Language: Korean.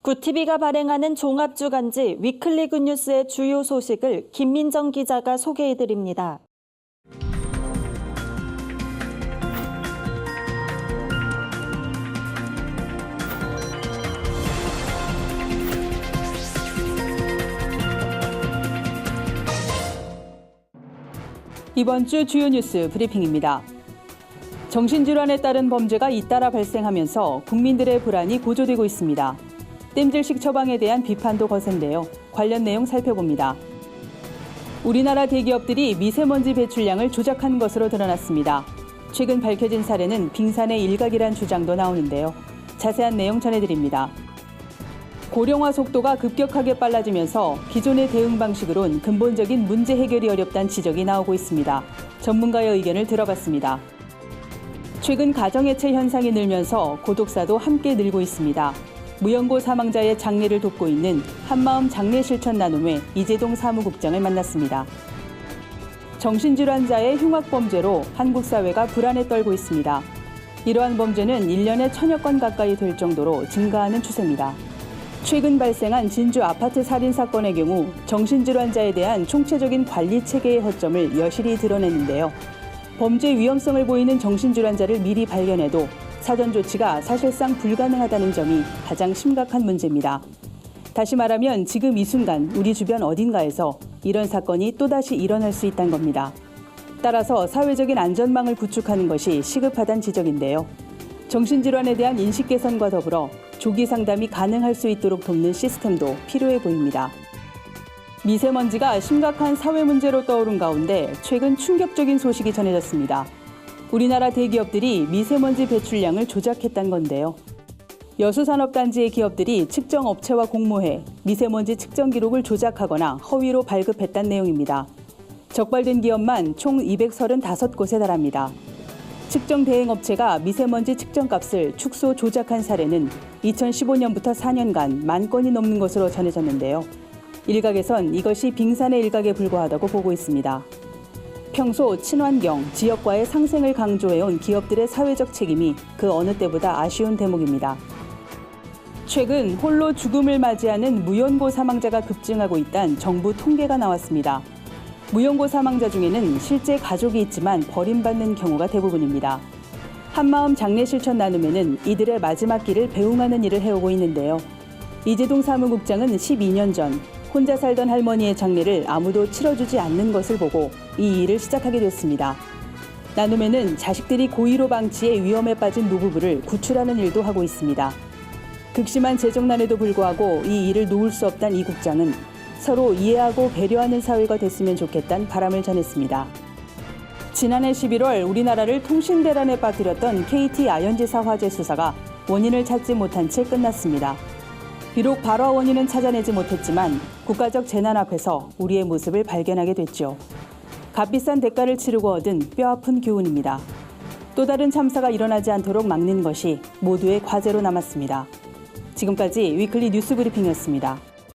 굿TV가 발행하는 종합주간지 위클리 굿뉴스의 주요 소식을 김민정 기자가 소개해드립니다. 이번 주 주요 뉴스 브리핑입니다. 정신질환에 따른 범죄가 잇따라 발생하면서 국민들의 불안이 고조되고 있습니다. 땜질식 처방에 대한 비판도 거센데요. 관련 내용 살펴봅니다. 우리나라 대기업들이 미세먼지 배출량을 조작한 것으로 드러났습니다. 최근 밝혀진 사례는 빙산의 일각이란 주장도 나오는데요. 자세한 내용 전해드립니다. 고령화 속도가 급격하게 빨라지면서 기존의 대응 방식으론 근본적인 문제 해결이 어렵다는 지적이 나오고 있습니다. 전문가의 의견을 들어봤습니다. 최근 가정해체 현상이 늘면서 고독사도 함께 늘고 있습니다. 무연고 사망자의 장례를 돕고 있는 한마음 장례실천 나눔회 이재동 사무국장을 만났습니다. 정신질환자의 흉악범죄로 한국 사회가 불안에 떨고 있습니다. 이러한 범죄는 1년에 1000여 건 가까이 될 정도로 증가하는 추세입니다. 최근 발생한 진주 아파트 살인 사건의 경우 정신질환자에 대한 총체적인 관리 체계의 허점을 여실히 드러냈는데요. 범죄 위험성을 보이는 정신질환자를 미리 발견해도 사전 조치가 사실상 불가능하다는 점이 가장 심각한 문제입니다. 다시 말하면 지금 이 순간 우리 주변 어딘가에서 이런 사건이 또다시 일어날 수 있다는 겁니다. 따라서 사회적인 안전망을 구축하는 것이 시급하다는 지적인데요. 정신질환에 대한 인식 개선과 더불어 조기 상담이 가능할 수 있도록 돕는 시스템도 필요해 보입니다. 미세먼지가 심각한 사회 문제로 떠오른 가운데 최근 충격적인 소식이 전해졌습니다. 우리나라 대기업들이 미세먼지 배출량을 조작했다는 건데요. 여수산업단지의 기업들이 측정 업체와 공모해 미세먼지 측정 기록을 조작하거나 허위로 발급했다는 내용입니다. 적발된 기업만 총 235곳에 달합니다. 측정 대행 업체가 미세먼지 측정값을 축소 조작한 사례는 2015년부터 4년간 10,000건이 넘는 것으로 전해졌는데요. 일각에선 이것이 빙산의 일각에 불과하다고 보고 있습니다. 평소 친환경, 지역과의 상생을 강조해온 기업들의 사회적 책임이 그 어느 때보다 아쉬운 대목입니다. 최근 홀로 죽음을 맞이하는 무연고 사망자가 급증하고 있다는 정부 통계가 나왔습니다. 무연고 사망자 중에는 실제 가족이 있지만 버림받는 경우가 대부분입니다. 한마음 장례실천 나눔회는 이들의 마지막 길을 배웅하는 일을 해오고 있는데요. 이재동 사무국장은 12년 전 혼자 살던 할머니의 장례를 아무도 치러주지 않는 것을 보고 이 일을 시작하게 됐습니다. 나눔회는 자식들이 고의로 방치해 위험에 빠진 노부부를 구출하는 일도 하고 있습니다. 극심한 재정난에도 불구하고 이 일을 놓을 수 없다는 이 국장은 서로 이해하고 배려하는 사회가 됐으면 좋겠다는 바람을 전했습니다. 지난해 11월 우리나라를 통신대란에 빠뜨렸던 KT 아현지사 화재 수사가 원인을 찾지 못한 채 끝났습니다. 비록 발화 원인은 찾아내지 못했지만 국가적 재난 앞에서 우리의 모습을 발견하게 됐죠. 값비싼 대가를 치르고 얻은 뼈아픈 교훈입니다. 또 다른 참사가 일어나지 않도록 막는 것이 모두의 과제로 남았습니다. 지금까지 위클리 뉴스 브리핑이었습니다.